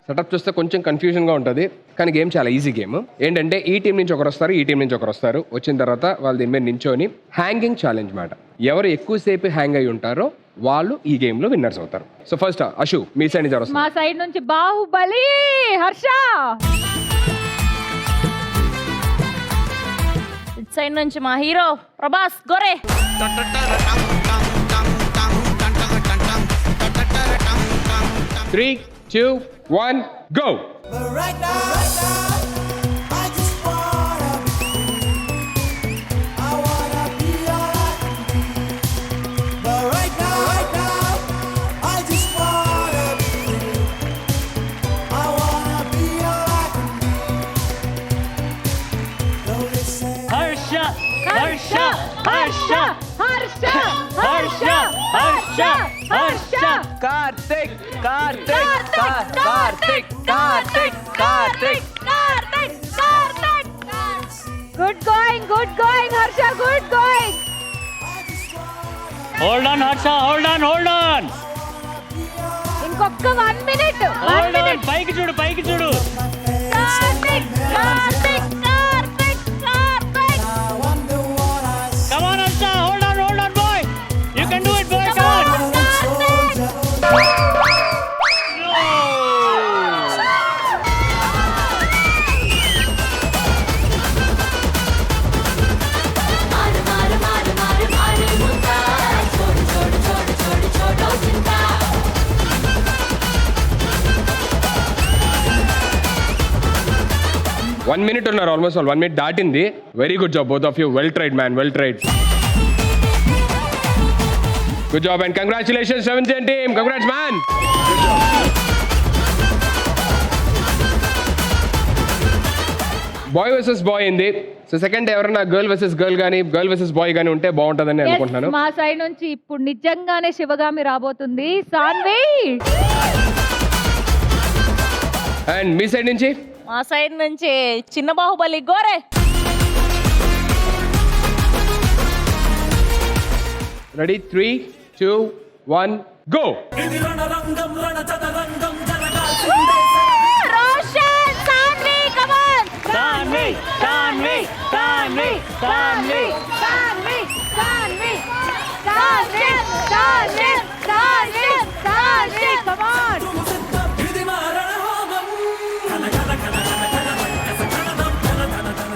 Setup చూస్తే కొంచెం confusion గా ఉంటుంది, కానీ గేమ్ చాలా ఈజీ గేమ్. ఏంటంటే ఈ టీం నుంచి ఒకరు వస్తారు, ఈ టీం నుంచి ఒకరు వస్తారు. వచ్చిన తర్వాత వాళ్ళు దీని మీద నించొని హ్యాంగింగ్ ఛాలెంజ్ మాట. ఎవరు ఎక్కువసేపు హ్యాంగ్ అయి ఉంటారో వాళ్ళు ఈ గేమ్ లో విన్నర్స్ అవుతారు. సో ఫస్ట్ అశు, మీ సైడ్ నుంచి ఎవరు? మా సైడ్ నుంచి బాహుబలి హర్ష. ఇట్ సైడ్ నుంచి మా హీరో ప్రభాస్ గోరే. 3, 2, 1, go! Karthik Karthik Karthik Karthik Karthik good going Harsha, good going. Hold on Harsha, hold on. ఇంకొక 1 మినిట్. పైకి చూడు. Karthik. Come on Harsha, hold on boy. You can do it boy, come on. One minute ఉన్నారు, ఆల్మోస్ట్ 1 minute దాటింది. Very good job both of you. Well tried man, well tried. Good job and congratulations 17 team. Congrats man. Boy versus boy అయింది. So second ఎవరైనా girl versus girl కానీ girl versus boy కానీ ఉంటే బాగుంటుందని అనుకుంటున్నాను. మా side నుంచి ఇప్పుడు నిజంగానే శివగామి రాబోతుంది. సాన్వి. అండ్ మీ సైడ్ నుంచి? మా సైడ్ నుంచి చిన్న బాహుబలి గోరే. Ready? 3, 2, 1, go! Roshan, Sanvi, come on. Sanvi. Come on.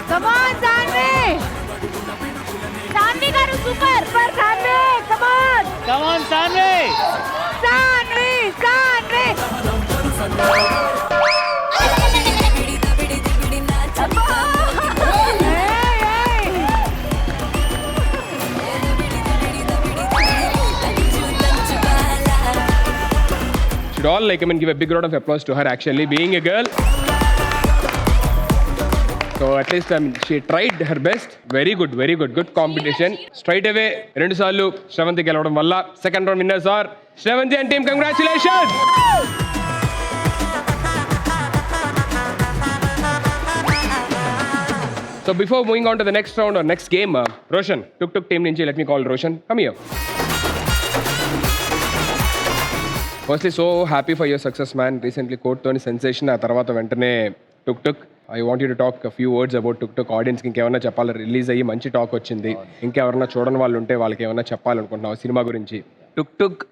Come on, Sanvi. Sanvi garu super Sanvi. Come on, Sanvi. Should all give a big round of applause to her actually being a girl. So at least she tried her best. Very good competition. Straight away 2 సార్లు శ్రవంతి గెలవడం వల్ల second round winners are Sravanthi and team. Congratulations. So before moving on to the next round or next game, Roshan, Tuk team నుంచి let me call Roshan. Come here. Firstly, so happy for your success, man. Recently court toni sensation, ఆ తర్వాత వెంటనే టుక్. I want you to talk a few words about టుక్. ఆడియన్స్కి ఇంకేమన్నా చెప్పాలి? Release అయ్యి మంచి talk వచ్చింది. ఇంకెవరన్నా చూడని వాళ్ళు ఉంటే వాళ్ళకి ఏమన్నా చెప్పాలనుకుంటున్నావు సినిమా గురించి? టుక్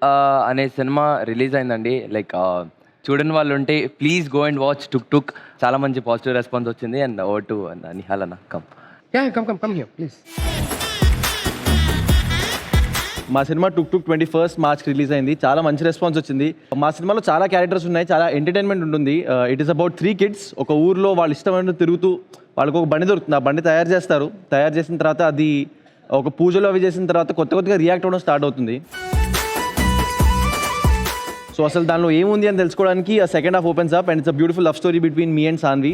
అనే సినిమా రిలీజ్ అయిందండి. చూడని వాళ్ళు ఉంటే ప్లీజ్ గో అండ్ వాచ్ టుక్. చాలా మంచి పాజిటివ్ రెస్పాన్స్ వచ్చింది. అండ్ ఓవర్ టు నిహాల్ అన్న. Come here please. మా సినిమా టుక్ 21st March రిలీజ్ అయింది. చాలా మంచి రెస్పాన్స్ వచ్చింది. మా సినిమాలో చాలా క్యారెక్టర్స్ ఉన్నాయి, చాలా ఎంటర్టైన్మెంట్ ఉంటుంది. It is about 3 kids. ఒక ఊర్లో వాళ్ళు ఇష్టమైన తిరుగుతూ వాళ్ళకు ఒక బండి దొరుకుతుంది. ఆ బండి తయారు చేసిన తర్వాత అది ఒక పూజలో అవి చేసిన తర్వాత కొత్తగా రియాక్ట్ అవ్వడం స్టార్ట్ అవుతుంది. సో అసలు దానిలో ఏముంది అని తెలుసుకోవడానికి ఆ second half opens up and it's a beautiful love story between me and Saanvi.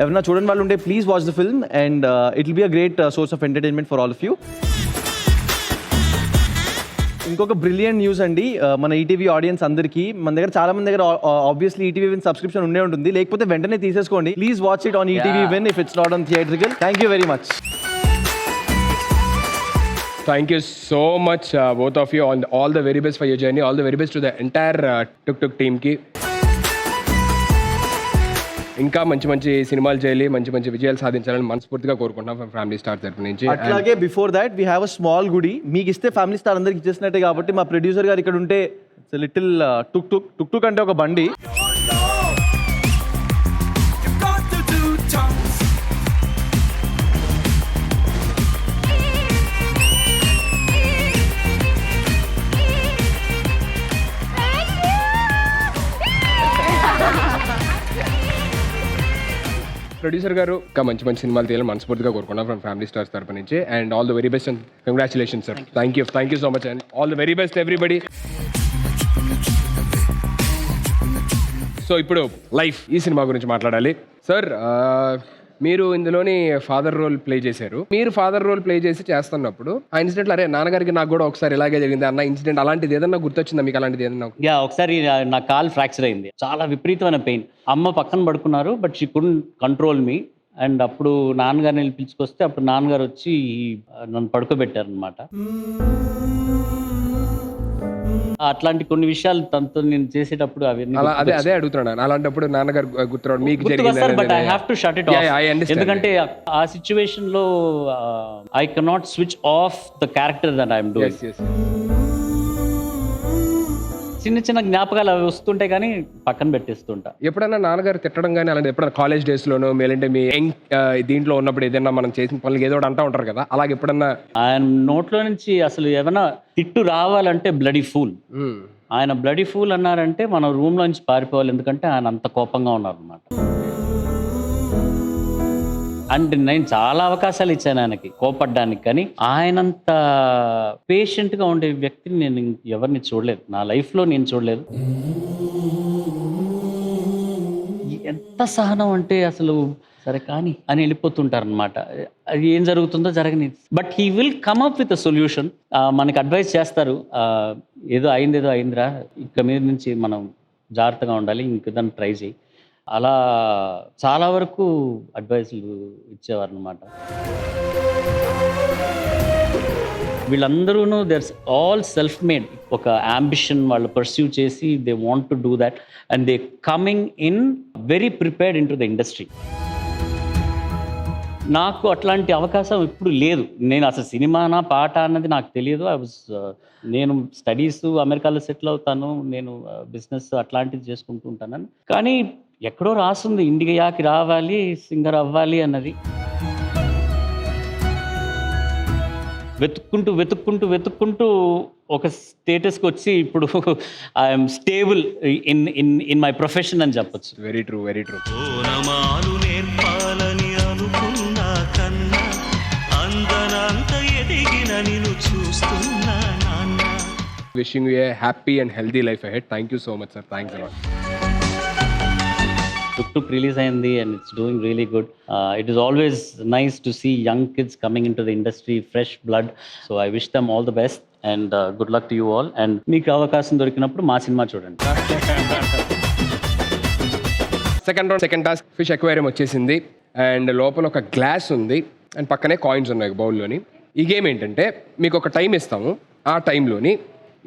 ఎవరైనా చూడని వాళ్ళు ఉంటే please watch the film and it will be a great source of entertainment for all of you. ఇంకొక బ్రిలియంట్ న్యూస్ అండి మన ETV audience అందరికీ. మన దగ్గర చాలా మంది దగ్గర ఆబ్వియస్లీ ఈటీవీ విన్ సబ్స్క్రిప్షన్ ఉండే ఉంటుంది, లేకపోతే వెంటనే తీసేసుకోండి. Please watch it on ETV win if it's not on theatrical. Thank you very much. Thank you so much, both of you. All the very best for your journey. All the very best to the entire Tuk Tuk team ki. ఇంకా మంచి మంచి సినిమాలు చేయాలి, మంచి మంచి విజయాలు సాధించాలని మనస్ఫూర్తిగా కోరుకుంటున్నాం ఫ్యామిలీ స్టార్ తరపు నుంచి. అట్లాగే before that we have a small గుడి. మీకు ఇస్తే ఫ్యామిలీ స్టార్ అందరికి ఇచ్చేసినట్టే కాబట్టి మా ప్రొడ్యూసర్ గారు ఇక్కడ ఉంటే లిటిల్ టుక్ టుక్ అంటే ఒక బండి. ప్రొడ్యూసర్ గారు ఇంకా మంచి మంచి సినిమాలు తీయాలని మనస్ఫూర్తిగా కోరుకున్నాం ఫ్రమ్ ఫ్యామిలీ స్టార్స్ తరపు నుంచి. And all the very best and congratulation sir. Thank you so much and all the very best everybody. So ఇప్పుడు లైఫ్ ఈ సినిమా గురించి మాట్లాడాలి. సార్ మీరు ఇందులోని ఫాదర్ రోల్ ప్లే చేశారు. మీరు ఫాదర్ రోల్ ప్లే చేస్తున్నప్పుడు ఆ ఇన్సిడెంట్ అరే నాన్నగారికి నాకు కూడా ఒకసారి ఇలాగే జరిగింది అన్న ఇన్సిడెంట్ అలాంటిది ఏదన్నా గుర్తొచ్చిందా మీకు? అలాంటిది ఏదన్నా? యా, ఒకసారి నా కాల్ ఫ్రాక్చర్ అయింది, చాలా విపరీతమైన పెయిన్. అమ్మ పక్కన పడుకున్నారు, but she couldn't control me. And అప్పుడు నాన్నగారిని పిలుచుకొస్తే అప్పుడు నాన్నగారు వచ్చి నన్ను పడుకోబెట్టారు అనమాట. అట్లాంటి కొన్ని విషయాలు తనతో నేను చేసేటప్పుడు అవన్నీ అదే అడుగుతున్నాను. అలాంటప్పుడు నాన్నగారు గుర్తురాడు మీకు but I have to shut it of. ఎందుకంటే ఆ సిచ్యువేషన్ లో I cannot switch off the character that I'm doing. చిన్న చిన్న జ్ఞాపకాలు అవి వస్తుంటాయి కానీ పక్కన పెట్టేస్తుంటా. ఎప్పుడన్నా నాన్నగారు తిట్టడం కానీ అలాంటి ఎప్పుడైనా కాలేజ్ డేస్ లోనో లేదంటే మీ దీంట్లో ఉన్నప్పుడు ఏదైనా మనం చేసిన పనులు ఏదో అంటా ఉంటారు కదా, అలాగే ఎప్పుడన్నా ఆయన నోట్లో నుంచి అసలు ఏమైనా తిట్టు రావాలంటే బ్లడీ ఫూల్. ఆయన బ్లడీ ఫూల్ అన్నారంటే మనం రూమ్ లోంచి పారిపోవాలి, ఎందుకంటే ఆయన అంత కోపంగా ఉన్నారు అనమాట. అంటే నేను చాలా అవకాశాలు ఇచ్చాను ఆయనకి కోపడ్డానికి, కానీ ఆయనంత పేషెంట్గా ఉండే వ్యక్తిని నేను ఎవరిని చూడలేదు, నా లైఫ్లో నేను చూడలేదు. ఎంత సహనం అంటే అసలు సరే కానీ అని వెళ్ళిపోతుంటారు అనమాట. అది ఏం జరుగుతుందో జరగని, but he will come up with a solution. మనకి అడ్వైస్ చేస్తారు, ఏదో అయిందిరా, ఇక మీద నుంచి మనం జాగ్రత్తగా ఉండాలి, ఇంకేదైనా ట్రై చేయి. అలా చాలా వరకు అడ్వైస్లు ఇచ్చేవారు అనమాట. వీళ్ళందరూ దర్స్ ఆల్ సెల్ఫ్ మేడ్. ఒక అంబిషన్ వాళ్ళు పర్స్యూ చేసి they want to do that and they coming in very prepared in to the industry. నాకు అట్లాంటి అవకాశం ఇప్పుడు లేదు. నేను అసలు సినిమానా పాట అన్నది నాకు తెలియదు. నేను స్టడీస్ అమెరికాలో సెటిల్ అవుతాను, నేను బిజినెస్ అట్లాంటిది చేసుకుంటూ ఉంటానని. కానీ ఎక్కడో రాస్తుంది ఇండియాకి రావాలి, సింగర్ అవ్వాలి అన్నది. వెతుక్కుంటూ ఒక స్టేటస్కి వచ్చి ఇప్పుడు I'm stable in my profession అని చెప్పొచ్చు. Very true. నేర్పాలని అనుకున్నా కన్నా అందనంత ఎదిగిన నిన్ను చూస్తున్నా నాన్న. Wishing you A happy and healthy life ahead. Thank you so much sir. Thanks a lot. Tuk Tuk release అయింది and it's doing really good. It is always nice to see young kids coming into the industry, fresh blood. So I wish them all the best and good luck to you all. And మీకు అవకాశం దొరికినప్పుడు మా cinema చూడండి. Second task fish aquarium వచ్చేసింది and లోపల ఒక glass ఉంది and పక్కనే కాయిన్స్ ఉన్నాయి బౌల్లోని. ఈ గేమ్ ఏంటంటే మీకు ఒక టైం ఇస్తాము, ఆ టైంలోని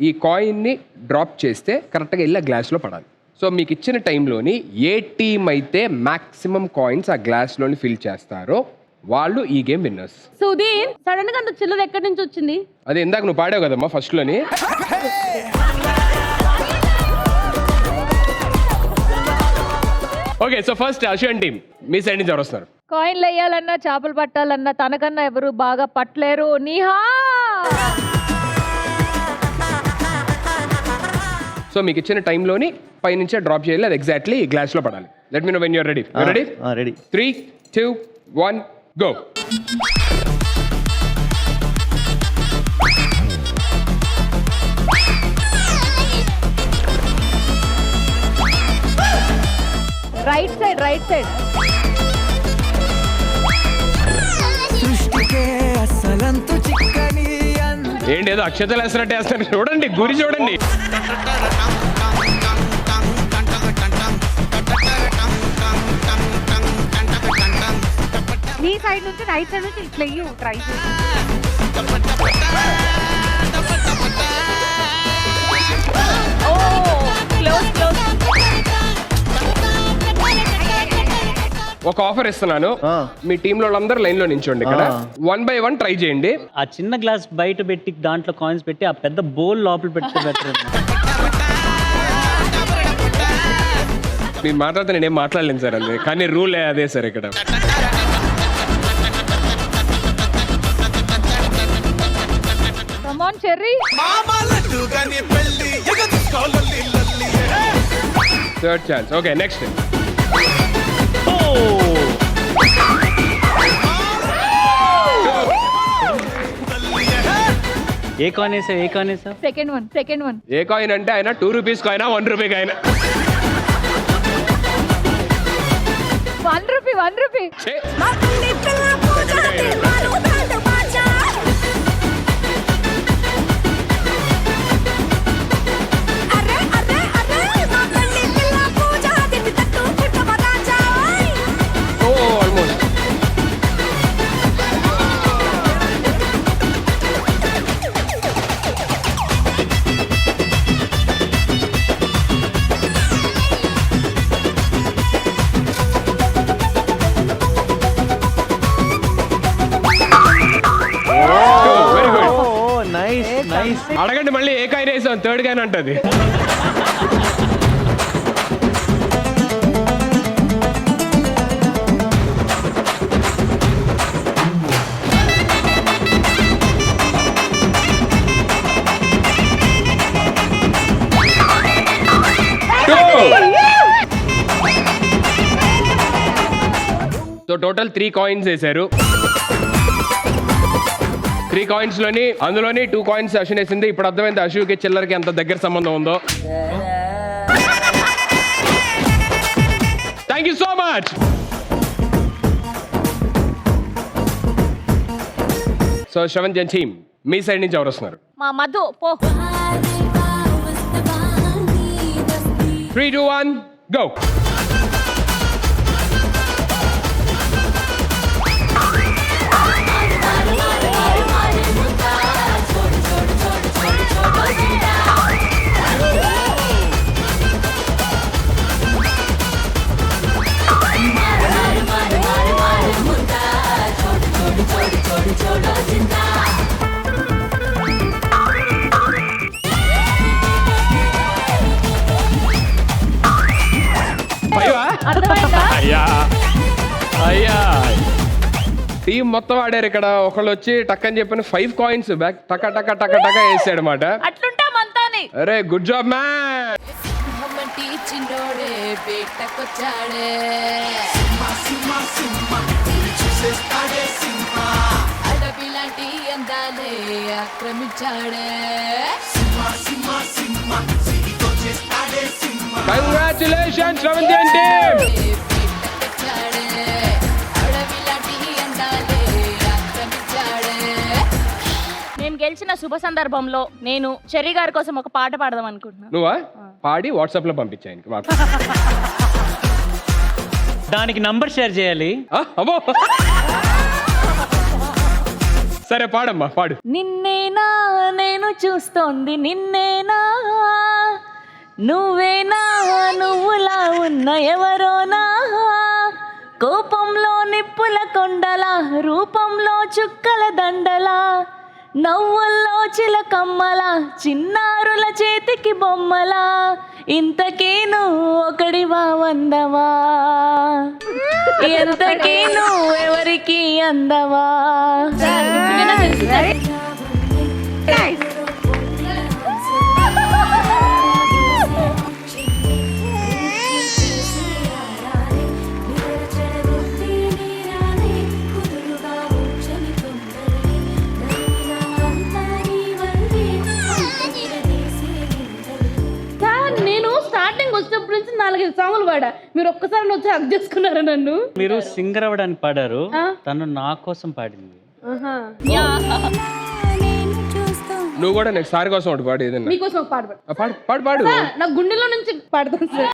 ఈ కాయిన్ని డ్రాప్ చేస్తే కరెక్ట్గా వెళ్ళి ఆ గ్లాస్లో పడాలి. సో మీకు ఇచ్చిన టైంలోని ఏ టీం అయితే మ్యాక్సిమం కాయిన్స్ ఆ గ్లాస్లోని ఫిల్ చేస్తారో వాళ్ళు ఈ గేమ్ విన్నర్స్. సుధీర్, సడన్ గా అంత చిల్లర ఎక్కడి నుంచి వచ్చింది? అది ఇందాక నువ్వు పాడావు కదమ్మా ఫస్ట్లోని. Okay, so first Ashwan team మీ సైడ్ నుంచి ఎవరు వస్తారు? కాయిన్లు వేయాలన్నా చేపలు పట్టాలన్నా తనకన్నా ఎవరు బాగా పట్టలేరు. నీహా. సో మీకు ఇచ్చిన టైంలోని పైనుంచే డ్రాప్ చేయాలి, అది ఎగ్జాక్ట్లీ ఈ గ్లాస్లో పడాలి. Let me know when you're ready. Ready? Ready. 3, 2, 1 go. Right side. ఏంటి ఏదో అక్షతలు వేస్తున్నట్టు వేస్తారు. చూడండి, గురి చూడండి. నీ సైడ్ నుంచి రైట్ సైడ్ నుంచి ఇట్లా ట్రై చేసి ఒక ఆఫర్ ఇస్తున్నాను, ఆ. మీ టీంలో వాళ్ళందరూ లైన్ లో నించోండి ఇక్కడ. 1 by 1 ట్రై చేయండి. ఆ చిన్న గ్లాస్ బయట పెట్టి దాంట్లో కాయిన్స్ పెట్టి ఆ పెద్ద బౌల్ లోపల పెట్టి బెటర్. మీరు మాట్లాడితే నేనేం మాట్లాడలేను సార్, అంతే. కానీ రూల్ అదే సార్ ఇక్కడ. Come on Cherry. Third chance. Okay, next. ఏ కాయిన్ వేసావు, ఏ కాయిన్ వేసావు? Second one. ఏ కాయిన్ అంటే ఆయన 2 రూపీస్ కాయినా 1 రూపీ కాయినా? 1 రూపీ. ఛే! Oh, almost. Very good. Oh nice nice. అడగండి మళ్ళీ ఏ కాయిన్ వేసాం, థర్డ్ కాయిన్ అంటది. సో టోటల్ 3 కాయిన్స్ వేశారు. 3 కాయిన్స్ లోని అందులోని 2 కాయిన్స్ అశ్విన్ వేసింది. ఇప్పుడు అర్థమైంది అశుకి చిల్లరకి ఎంత దగ్గర సంబంధం ఉందో. Thank you so much. So Shravan Jan, me side నుంచి ఎవరు వస్తున్నారు? మా మధు పో. 3, 2, 1 గో. అర్థమైందా? అయ్యా టీం మొత్తం ఆడారు ఇక్కడ. ఒకళ్ళు వచ్చి టక్ అని చెప్పిన 5 కాయిన్స్ బ్యాక్ టక టక టక టక వేసాడు అనమాట. అట్లుంటా మనతోని. అరే good job man. Congratulations Shravan Jan team. నేను గెలిచిన శుభ సందర్భంలో నేను చెర్రీ గారి కోసం ఒక పాట పాడదాం అనుకుంటున్నాను. నువ్వా? పాడి వాట్సాప్ లో పంపించాయి మాకు. దానికి నంబర్ షేర్ చేయాలి. అమ్మో, సరే పాడమ్మా, పాడు. నిన్నేనా నేను చూస్తోంది, నిన్నేనా నువ్వేనా నువ్వులా ఉన్న ఎవరోనా, కోపంలో నిప్పుల కొండల, రూపంలో చుక్కల దండల, నవ్వుల్లో చిలకమ్మల, చిన్నారుల చేతికి బొమ్మల, ఇంతకీ నువ్వు ఒకడివా వందవా, ఎంతకీ నువ్వు ఎవరికి అందవా. నేను స్టార్టింగ్ వచ్చినప్పటి నుంచి 4-5 సాంగులు పాడా. మీరు ఒక్కసారి వచ్చి హక్ చేసుకున్నారా నన్ను? మీరు సింగర్ అవ్వడానికి పాడారు, తను నా కోసం పాడింది. నువ్వు కూడా నెక్స్ట్ సారి కోసం ఒకటి పాడు ఏదన్నా. మీకోసం ఒక పాట పాడు. పాడు పాడు పాడు. నా గుండెలో నుంచి పాడతాను సార్.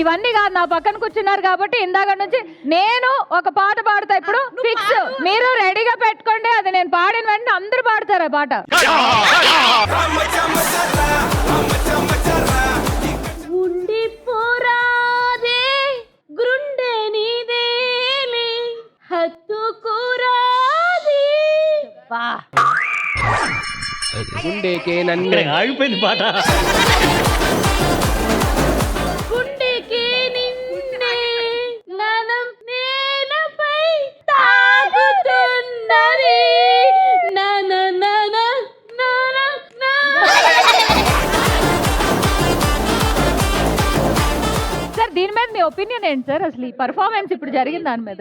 ఇవన్నీ కాదు, నా పక్కన కూర్చున్నారు కాబట్టి ఇందాక నుంచి నేను ఒక పాట పాడతా. ఇప్పుడు ఫిక్స్, మీరు రెడీగా పెట్టుకోండి. అది నేను పాడిన వెంటనే అందరూ పాడతారు ఆ పాట. ఉండిపోరాదే గుండె నీదేలే హత్తుకురాది. గుండెకే నన్ను ఆగిపోయింది పాట. గుండెకి నిన్నే ననం నేలపై తాగుతున్నది. నన నన నన సార్ దీని మీద మీ ఒపీనియన్ ఏంటి సార్? అసలు ఈ పర్ఫార్మెన్స్ ఇప్పుడు జరిగిన దాని మీద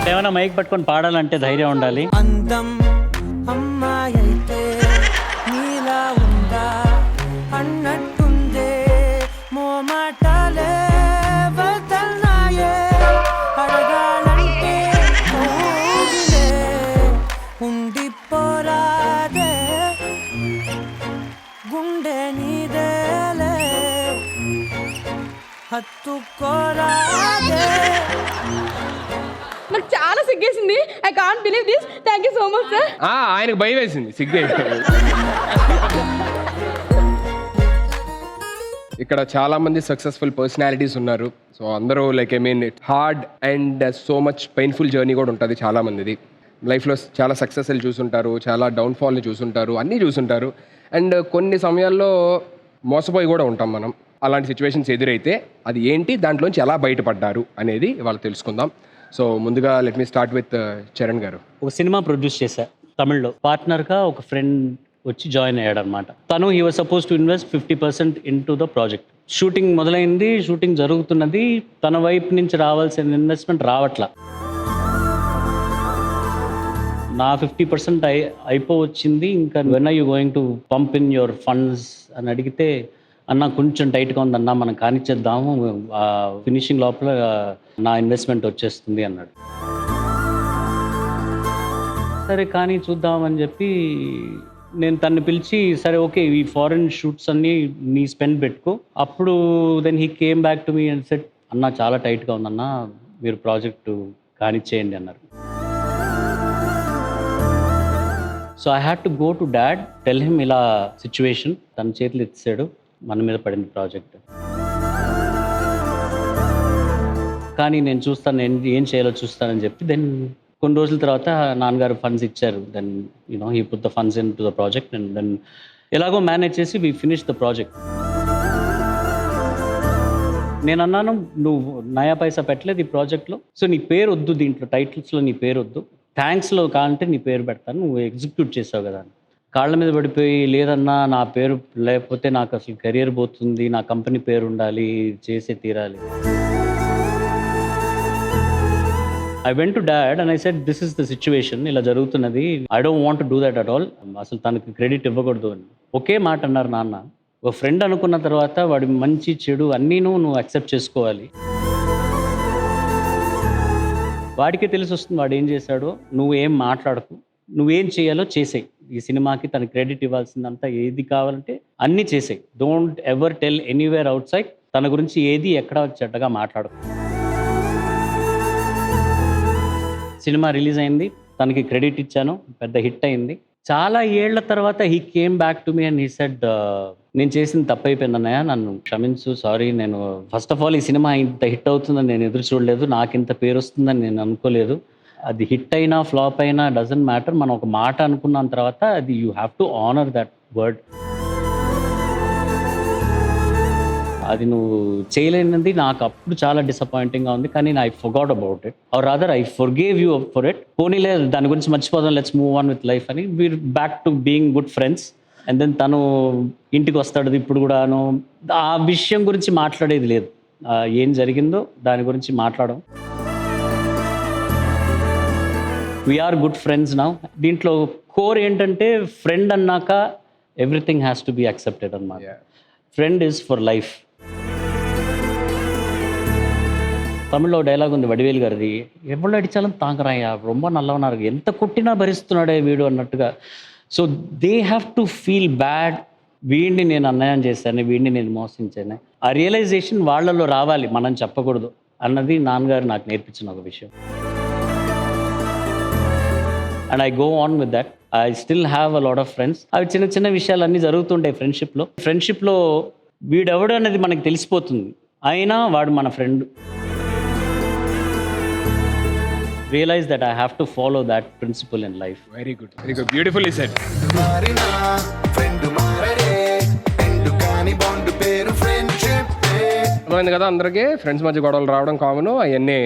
ఏమైనా మైక్ పట్టుకొని పాడాలంటే ధైర్యం ఉండాలి. అందం అమ్మాయైతే నీలా ఉందా అన్నట్టుందే మోమాటాలే వదల్నాయే అడగాలంటే కోగిలే ఉండిపోరాదే గుండె నీదేలే హత్తుకోరాదే. నాకు చాలా సిగ్గేసింది. I can't believe this. Thank you so much sir. ఆయనకు భయం వేసింది, సిగ్గే. ఇక్కడ చాలా మంది సక్సెస్ఫుల్ పర్సనాలిటీస్ ఉన్నారు. సో అందరూ like I mean it hard and so much painful journey కూడా ఉంటుంది చాలా మందిది. లైఫ్లో చాలా సక్సెస్లు చూసుంటారు, చాలా డౌన్ఫాల్ని చూసుంటారు, అన్నీ చూసుంటారు. అండ్ కొన్ని సమయాల్లో మోసపోయి కూడా ఉంటాం మనం. అలాంటి సిచ్యువేషన్స్ ఎదురైతే అది ఏంటి, దాంట్లోంచి ఎలా బయటపడ్డారు అనేది వాళ్ళు తెలుసుకుందాం. సో ముందుగా let me start with Charan గారు. ఒక సినిమా ప్రొడ్యూస్ చేశా తమిళ్లో. పార్ట్నర్గా ఒక ఫ్రెండ్ వచ్చి జాయిన్ అయ్యాడు అనమాట. తను he was suppose to invest 50% in to the project. Shooting మొదలైంది, షూటింగ్ జరుగుతున్నది. తన వైపు నుంచి రావాల్సిన ఇన్వెస్ట్మెంట్ రావట్లా. నా 50% అయిపోవచ్చింది. ఇంకా when are you going to pump in your funds అని అడిగితే, అన్న కొంచెం టైట్గా ఉందన్నా, మనం కానిచ్చేద్దాము, ఫినిషింగ్ లోపల నా ఇన్వెస్ట్మెంట్ వచ్చేస్తుంది అన్నాడు. సరే కానీ చూద్దామని చెప్పి నేను తన్ని పిలిచి, సరే ఓకే ఈ ఫారెన్ షూట్స్ అన్నీ నీ స్పెండ్ పెట్టుకో. అప్పుడు then he came back to me and said, అన్న చాలా టైట్గా ఉందన్న, మీరు ప్రాజెక్టు కానిచ్చేయండి అన్నారు. So I had to go to dad, tell him ఇలా సిచ్యువేషన్. తన చేతులు ఇచ్చాడు, మన మీద పడింది ప్రాజెక్ట్. కానీ నేను చూస్తాను, నేను ఏం చేయాలో చూస్తానని చెప్పి దెన్ కొన్ని రోజుల తర్వాత నాన్నగారు ఫండ్స్ ఇచ్చారు. Then you know he put the funds into the project and then ఎలాగో మేనేజ్ చేసి వీ ఫినిష్ ద ప్రాజెక్ట్. నేను అన్నాను, నువ్వు నయా పైసా పెట్టలేదు ఈ ప్రాజెక్ట్లో, సో నీ పేరు వద్దు, దీంట్లో టైటిల్స్లో నీ పేరు వద్దు, థ్యాంక్స్లో కావాలంటే నీ పేరు పెడతాను, నువ్వు ఎగ్జిక్యూట్ చేసావు కదా. కాళ్ళ మీద పడిపోయి, లేదన్నా నా పేరు లేకపోతే నాకు అసలు కెరియర్ పోతుంది, నా కంపెనీ పేరు ఉండాలి, చేసే తీరాలి. I went to dad and I said, this is the situation, ఇలా జరుగుతున్నది, I don't want to do that at all, అసలు తనకి క్రెడిట్ ఇవ్వకూడదు అని. ఒకే మాట అన్నారు నాన్న, ఒక ఫ్రెండ్ అనుకున్న తర్వాత వాడి మంచి చెడు అన్నీ నువ్వు యాక్సెప్ట్ చేసుకోవాలి. వాడికే తెలిసి వస్తుంది వాడు ఏం చేశాడో. నువ్వు ఏం మాట్లాడకు, నువ్వేం చేయాలో చేసేయి. ఈ సినిమాకి తన క్రెడిట్ ఇవ్వాల్సిందంతా ఏది కావాలంటే అన్నీ చేసేయి. Don't ever tell anywhere outside, తన గురించి ఏది ఎక్కడ చెడ్డగా మాట్లాడకు. సినిమా రిలీజ్ అయింది, తనకి క్రెడిట్ ఇచ్చాను, పెద్ద హిట్ అయింది. చాలా ఏళ్ల తర్వాత he came back to me and he said, నేను చేసింది తప్పైపోయింది అన్నయ్య, నన్ను క్షమించు, సారీ, నేను ఫస్ట్ ఆఫ్ ఆల్ ఈ సినిమా ఇంత హిట్ అవుతుందని నేను ఎదురు చూడలేదు, నాకు ఇంత పేరు వస్తుందని నేను అనుకోలేదు. అది హిట్ అయినా ఫ్లాప్ అయినా డజంట్ మ్యాటర్, మనం ఒక మాట అనుకున్న తర్వాత అది you have to honour that word. అది నువ్వు చేయలేనిది నాకు అప్పుడు చాలా డిసప్పాయింటింగ్గా ఉంది, కానీ I forgot about it, or rather I forgave you for it. పోనీలే దాని గురించి మర్చిపోదాం, let's move on with life అని we're back to being good friends. And then తను ఇంటికి వస్తాడు ఇప్పుడు కూడాను, ఆ విషయం గురించి మాట్లాడేది లేదు, ఏం జరిగిందో దాని గురించి మాట్లాడడం. We are good friends now. దీంట్లో కోర్ ఏంటంటే, ఫ్రెండ్ అన్నాక everything has to be accepted అన్నమాట. Friend is for life. తమిళ్లో డైలాగ్ ఉంది వడివేలు గారిది, ఎవరు అడిచాలని తాకరాయ్యా, రొమ్మ నల్లవన్నారు, ఎంత కొట్టినా భరిస్తున్నాడే వీడు అన్నట్టుగా. So they have to feel bad వీడిని నేను అన్యాయం చేశాను, వీడిని నేను మోసించాను. ఆ రియలైజేషన్ వాళ్ళలో రావాలి, మనం చెప్పకూడదు అన్నది నాన్నగారు నాకు నేర్పించిన ఒక విషయం. And I go on with that. I still have a lot of friends. అవి చిన్న చిన్న విషయాలు అన్నీ జరుగుతుంటాయి ఫ్రెండ్షిప్లో వీడెవడు అనేది మనకు తెలిసిపోతుంది, అయినా వాడు మన friend. Realise that I have to follow that principle in life. Very good, beautifully said. అర్థమైంది కదా అందరికీ, ఫ్రెండ్స్ మధ్య గొడవలు రావడం కామన్, అవన్నీ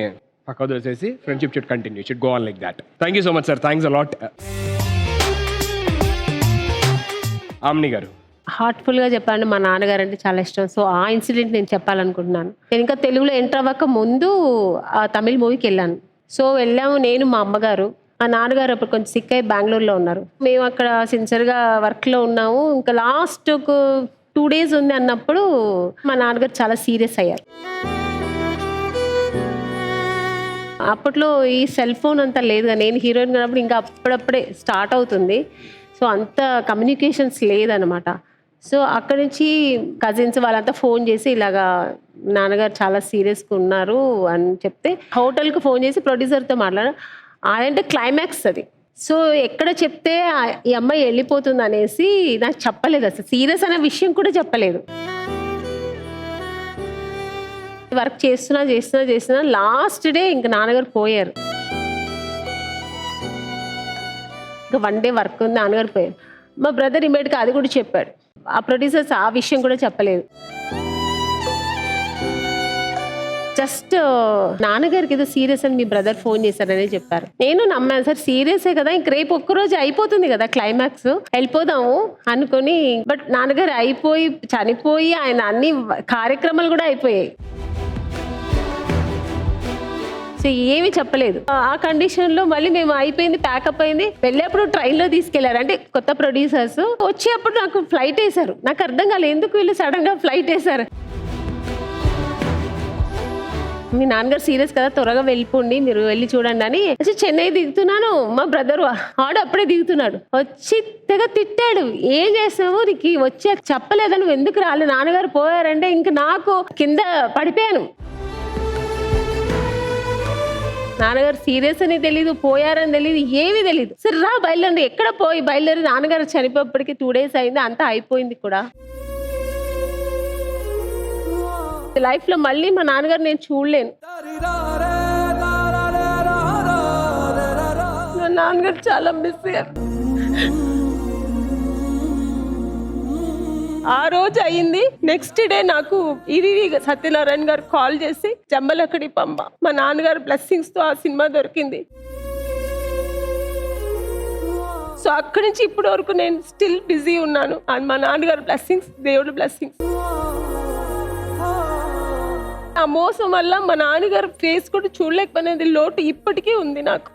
పక్క వదిలేసేసి friendship should continue, should go on like that. Thank you so much sir, thanks a lot. Aamani గారు. హార్ట్ఫుల్గా చెప్పండి, మా నాన్నగారు అంటే చాలా ఇష్టం. సో ఆ ఇన్సిడెంట్ నేను చెప్పాలనుకుంటున్నాను. నేను ఇంకా తెలుగులో ఎంటర్ అవ్వక ముందు ఆ తమిళ్ మూవీకి వెళ్ళాను. సో వెళ్ళాము నేను, మా అమ్మగారు. మా నాన్నగారు అప్పుడు కొంచెం సిక్ అయ్యి బెంగళూరులో ఉన్నారు. మేము అక్కడ సిన్సియర్గా వర్క్లో ఉన్నాము. ఇంకా లాస్ట్ ఒక 2 days ఉంది అన్నప్పుడు మా నాన్నగారు చాలా సీరియస్ అయ్యారు. అప్పట్లో ఈ సెల్ ఫోన్ అంతా లేదుగా, నేను హీరోయిన్ కానప్పుడు ఇంకా అప్పుడప్పుడే స్టార్ట్ అవుతుంది. సో అంత కమ్యూనికేషన్స్ లేదనమాట. సో అక్కడి నుంచి కజిన్స్ వాళ్ళంతా ఫోన్ చేసి ఇలాగా నాన్నగారు చాలా సీరియస్గా ఉన్నారు అని చెప్తే హోటల్కి ఫోన్ చేసి ప్రొడ్యూసర్తో మాట్లాడారు. అదంటే క్లైమాక్స్ అది. సో ఎక్కడ చెప్తే ఈ అమ్మాయి వెళ్ళిపోతుంది అనేసి నాకు చెప్పలేదు, అసలు సీరియస్ అనే విషయం కూడా చెప్పలేదు. వర్క్ చేస్తున్నా లాస్ట్ డే ఇంకా నాన్నగారు పోయారు. ఇంకా 1 day వర్క్ ఉంది, నాన్నగారు పోయారు. మా బ్రదర్ ఇమీడియట్గా అది కూడా చెప్పాడు. ఆ ప్రొడ్యూసర్స్ ఆ విషయం కూడా చెప్పలేదు. జస్ట్ నాన్నగారికి ఏదో సీరియస్ అని మీ బ్రదర్ ఫోన్ చేశారనే చెప్పారు. నేను నమ్మాను, సార్ సీరియసే కదా, ఇంక రేపు ఒక్కరోజు అయిపోతుంది కదా క్లైమాక్స్, వెళ్ళిపోదాము అనుకొని. బట్ నాన్నగారు అయిపోయి చనిపోయి ఆయన అన్ని కార్యక్రమాలు కూడా అయిపోయాయి. సో ఏమి చెప్పలేదు. ఆ కండిషన్ లో మళ్ళీ మేము అయిపోయింది, ప్యాకప్ అయింది, వెళ్ళేప్పుడు ట్రైన్ లో తీసుకెళ్లారు. అంటే కొత్త ప్రొడ్యూసర్స్ వచ్చేప్పుడు నాకు ఫ్లైట్ వేశారు. నాకు అర్థం కాలేదు ఎందుకు వీళ్ళు సడన్ గా ఫ్లైట్ వేశారు. మీ నాన్నగారు సీరియస్ కదా, త్వరగా వెళ్ళిపోండి, మీరు వెళ్ళి చూడండి అని. చెన్నై దిగుతున్నాను, మా బ్రదర్ ఆడు అప్పుడే దిగుతున్నాడు, వచ్చి తెగ తిట్టాడు. ఏం చేసావు, నీకు వచ్చి చెప్పలేదా, నువ్వు ఎందుకు రాలేదు, నాన్నగారు పోయారంటే. ఇంక నాకు కింద పడిపోయాను. నాన్నగారు సీరియస్ అని తెలీదు, పోయారని తెలీదు, ఏమీ తెలీదు. సరే రా బయలుదేరి, ఎక్కడ పోయి బయలుదేరి నాన్నగారు చనిపోయేప్పటికి 2 days అయింది, అంతా అయిపోయింది కూడా. లైఫ్ లో మళ్ళీ మా నాన్నగారు నేను చూడలేను. మా నాన్నగారు చాలా మిస్ అయ్యారు. ఆ రోజు అయింది. నెక్స్ట్ డే నాకు ఇరివి సత్యనారాయణ గారు కాల్ చేసి జంబలకడి పంప, మా నాన్నగారు బ్లెస్సింగ్స్ తో ఆ సినిమా దొరికింది. సో అక్కడి నుంచి ఇప్పటి వరకు నేను స్టిల్ బిజీ ఉన్నాను. మా నాన్నగారు బ్లెస్సింగ్స్, దేవుడు బ్లెస్సింగ్స్. ఆ మోసం వల్ల మా నాన్నగారు ఫేస్ కూడా చూడలేకపోయినది లోటు ఇప్పటికీ ఉంది నాకు.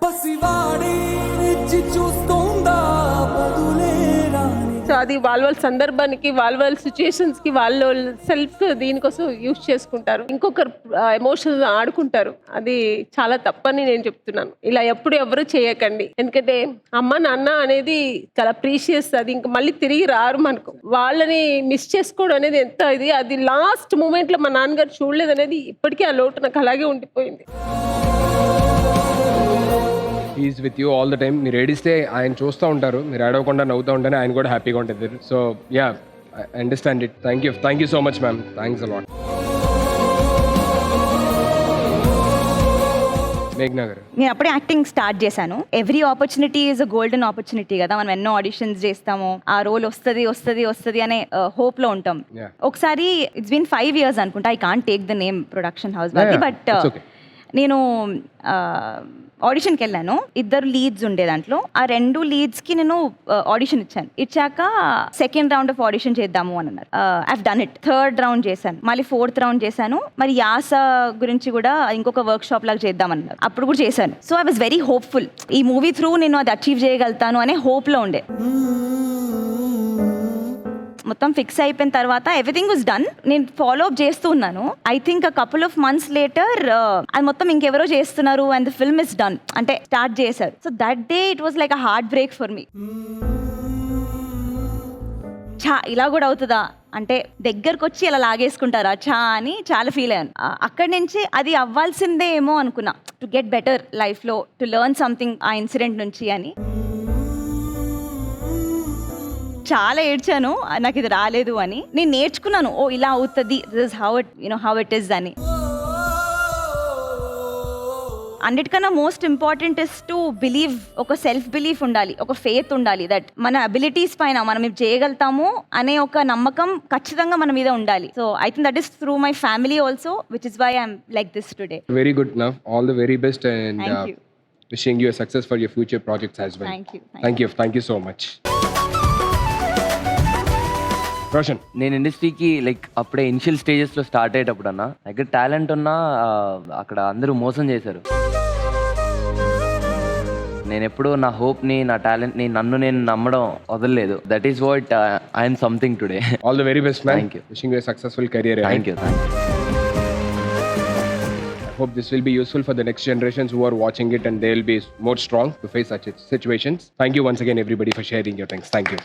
సో అది వాళ్ళ సందర్భానికి, వాళ్ళ సిచ్యుయేషన్స్ కి, వాళ్ళ సెల్ఫ్ దీనికోసం యూజ్ చేసుకుంటారు, ఇంకొకరు ఎమోషన్స్ ఆడుకుంటారు. అది చాలా తప్పని నేను చెప్తున్నాను. ఇలా ఎప్పుడు ఎవరు చేయకండి. ఎందుకంటే అమ్మ నాన్న అనేది చాలా ప్రీషియస్. అది ఇంకా మళ్ళీ తిరిగి రారు మనకు. వాళ్ళని మిస్ చేసుకోవడం అనేది ఎంత ఇది. అది లాస్ట్ మూమెంట్ లో మా నాన్నగారు చూడలేదు అనేది ఇప్పటికీ ఆ లోటు నాకు అలాగే ఉండిపోయింది. Is with you all the time. మీరు ఏడిస్తే ఆయన చూస్తూ ఉంటారు, మీరు ఏడవకుండా నవ్వుతూ ఉంటేనే ఆయన కూడా హ్యాపీగా ఉంటుంది. So yeah, I understand it. Thank you so much ma'am, thanks a lot. మేఘ్నా గారు. నేను అప్పుడే యాక్టింగ్ స్టార్ట్ చేశాను. Every opportunity is a golden opportunity కదా. మనం ఎన్నో ఆడిషన్స్ చేస్తాము, ఆ రోల్ వస్తుంది అనే హోప్ లో ఉంటాం. ఒకసారి ఇట్స్ బీన్ 5 years అనుకుంటా, I can't take the name production house వాళ్ళది, బట్ నేను ఆడిషన్కి వెళ్ళాను. 2 leads ఉండే దాంట్లో. ఆ 2 leadsకి నేను ఆడిషన్ ఇచ్చాక సెకండ్ రౌండ్ ఆఫ్ ఆడిషన్ చేద్దాము అని అన్నారు. I've done it. 3rd round చేశాను, మళ్ళీ 4th round చేశాను. మరి యాస గురించి కూడా ఇంకొక వర్క్ షాప్ లాగా చేద్దామన్నారు, అప్పుడు కూడా చేశాను. So I was very hopeful, ఈ మూవీ త్రూ నేను అది అచీవ్ చేయగలుగుతాను అనే హోప్లో ఉండే. మొత్తం ఫిక్స్ అయిపోయిన తర్వాత ఎవ్రీథింగ్ వాజ్ డన్. నేను ఫాలో అప్ చేస్తూ ఉన్నాను. I think a couple of months later అది మొత్తం ఇంకెవరో చేస్తున్నారు and the film is done అంటే స్టార్ట్ చేశారు. So that day it was like a heart break for me. ఛా ఇలా కూడా అవుతుందా అంటే దగ్గరకు వచ్చి ఇలా లాగేసుకుంటారా ఛా అని చాలా ఫీల్ అయ్యాను. అక్కడి నుంచి అది అవ్వాల్సిందే ఏమో అనుకున్నా, టు గెట్ బెటర్ లైఫ్లో, టు లెర్న్ సంథింగ్ ఆ ఇన్సిడెంట్ నుంచి అని. చాలా ఏడ్చాను నాకు ఇది రాలేదు అని. నేను నేర్చుకున్నాను, ఓ ఇలా అవుతుంది, దిస్ హౌ ఇట్ ఈస్ అని. అన్నిటికన్నా most important is to believe, ఒక సెల్ఫ్ బిలీఫ్ ఉండాలి, ఒక ఫెయిత్ ఉండాలి దట్ మన అబిలిటీస్ పైన మనం ఇది చేయగలుగుతాము అనే ఒక నమ్మకం ఖచ్చితంగా మన మీద ఉండాలి. So I think that is through my family also, which is why I'm like this today. Very good now, all the very best and Thank you. wishing you a success for your future projects as well. Thank you so much. Roshan, నేను ఇండస్ట్రీకి like అప్పుడే initial స్టేజెస్లో start అయ్యేటప్పుడు అన్న దగ్గర talent ఉన్నా అక్కడ అందరూ మోసం చేశారు. నేను ఎప్పుడూ నా హోప్ని, నా టాలెంట్ని, నన్ను నేను నమ్మడం వదలలేదు. That is what I'm something today. All the very best man. Thank you. Wishing you a successful career. Thank you. I hope this will be useful for the next generations who are watching it, and they will be more strong to face such situations. Thank you once again everybody for sharing your things. Thank you.